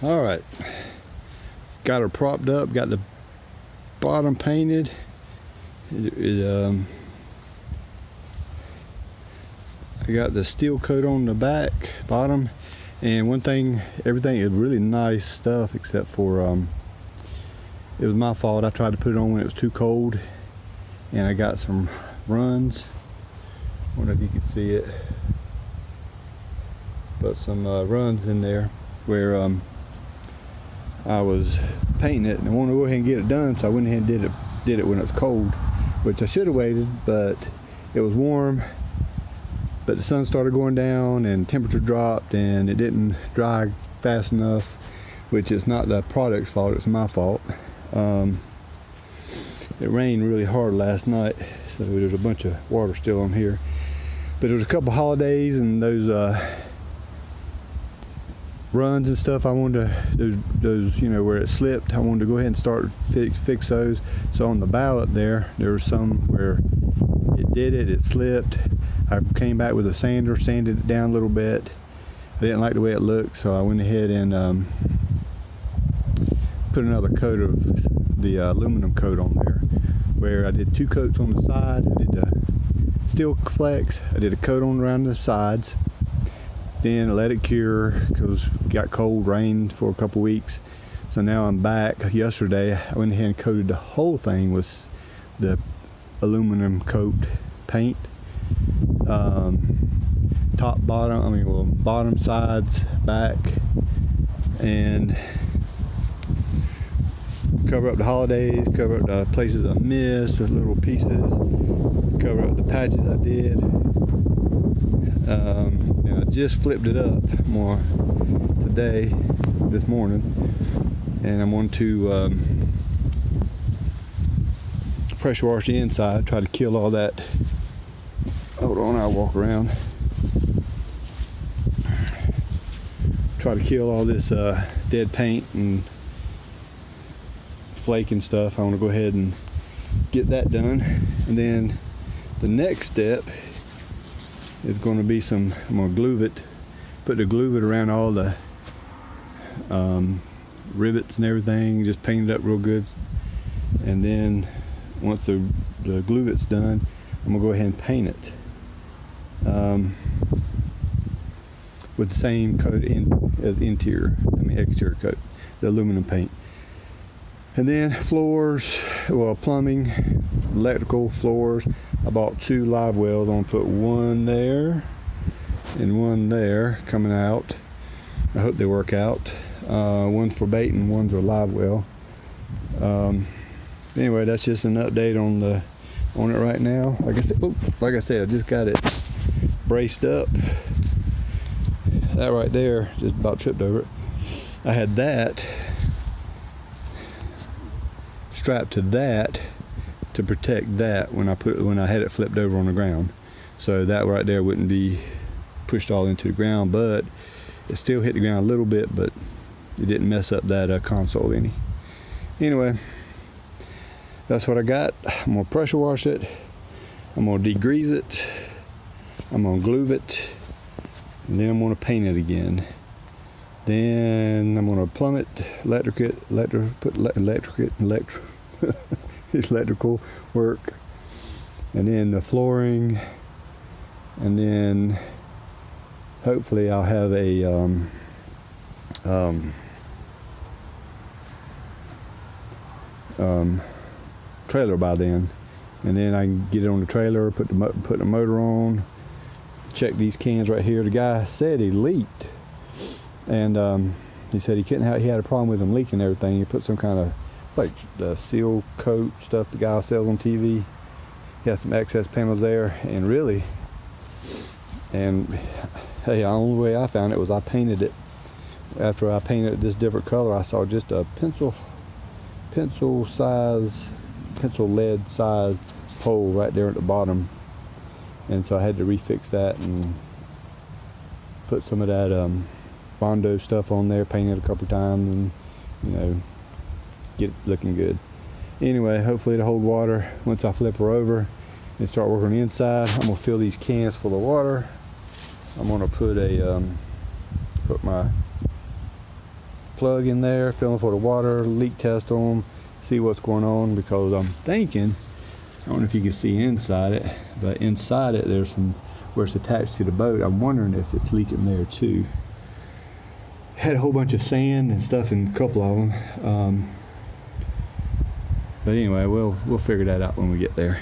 All right, got her propped up, got the bottom painted. I got the steel coat on the bottom, and one thing, everything is really nice stuff except for it was my fault. I tried to put it on when it was too cold, and I got some runs. I wonder if you can see it, but some runs in there where I was painting it, and I wanted to go ahead and get it done, so I went ahead and did it when it was cold, which I should have waited, but it was warm. But the sun started going down and temperature dropped, and it didn't dry fast enough, which is not the product's fault, it's my fault. It rained really hard last night, so there's a bunch of water still on here. But there was a couple holidays, and those runs and stuff, I wanted to, those you know, where it slipped, I wanted to go ahead and start fix those. So on the bow up there was some where it slipped. I came back with a sander, sanded it down a little bit. I didn't like the way it looked, so I went ahead and put another coat of the aluminum coat on there, where I did 2 coats on the side. I did the steel flex, I did a coat on around the sides, then I let it cure because it got cold, rained for a couple weeks. So now I'm back. Yesterday I went ahead and coated the whole thing with the aluminum coat paint, bottom, sides, back, and cover up the holidays, cover up the places I missed, the little pieces, cover up the patches I did. And I just flipped it up more today, this morning, and I'm going to pressure wash the inside, try to kill all that. Hold on, I'll walk around. Try to kill all this dead paint and flake and stuff. I want to go ahead and get that done, and then the next step is going to be I'm going to glue it, put the glue it around all the rivets and everything, just paint it up real good. And then once the glue it's done, I'm going to go ahead and paint it with the same coat as exterior coat, the aluminum paint. And then floors, plumbing, electrical, floors. I bought 2 live wells. I'm going to put one there and one there coming out. I hope they work out. One's for bait and one's a live well. Anyway, that's just an update on it right now. Like I said, I just got it braced up. That right there, just about tripped over it. I had that strapped to that to protect that when I had it flipped over on the ground, so that right there wouldn't be pushed all into the ground, but it still hit the ground a little bit, but it didn't mess up that console any. Anyway, that's what I got. I'm gonna pressure wash it, I'm gonna degrease it, I'm gonna glue it, and then I'm gonna paint it again. Then I'm gonna plumb it, electrical work, and then the flooring, and then hopefully I'll have a trailer by then, and then I can get it on the trailer, put the motor on, check these cans right here. The guy said he leaked, and he said he had a problem with them leaking everything. He put some kind of like the seal coat stuff the guy sells on TV. He has some excess panels there, and hey, the only way I found it was I painted it. After I painted it this different color, I saw just a pencil lead size hole right there at the bottom, and so I had to refix that and put some of that Bondo stuff on there, paint it a couple times, and get it looking good. Anyway, hopefully it'll hold water once I flip her over and start working on the inside. I'm gonna fill these cans full of water. I'm gonna put my plug in there, feeling for the water, leak test on them, see what's going on, because I'm thinking, I don't know if you can see inside it, but inside it there's some, where it's attached to the boat, I'm wondering if it's leaking there too. Had a whole bunch of sand and stuff in a couple of them. But anyway, we'll figure that out when we get there.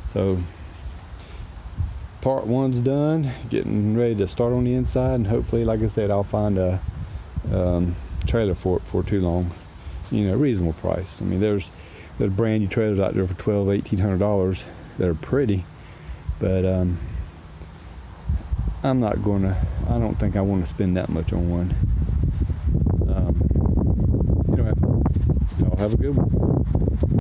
So part one's done, getting ready to start on the inside, and hopefully, like I said, I'll find a trailer for it before too long. You know, reasonable price. I mean, there's brand new trailers out there for $1,200-$1,800 that are pretty, but I don't think I want to spend that much on one. Anyway, y'all have a good one.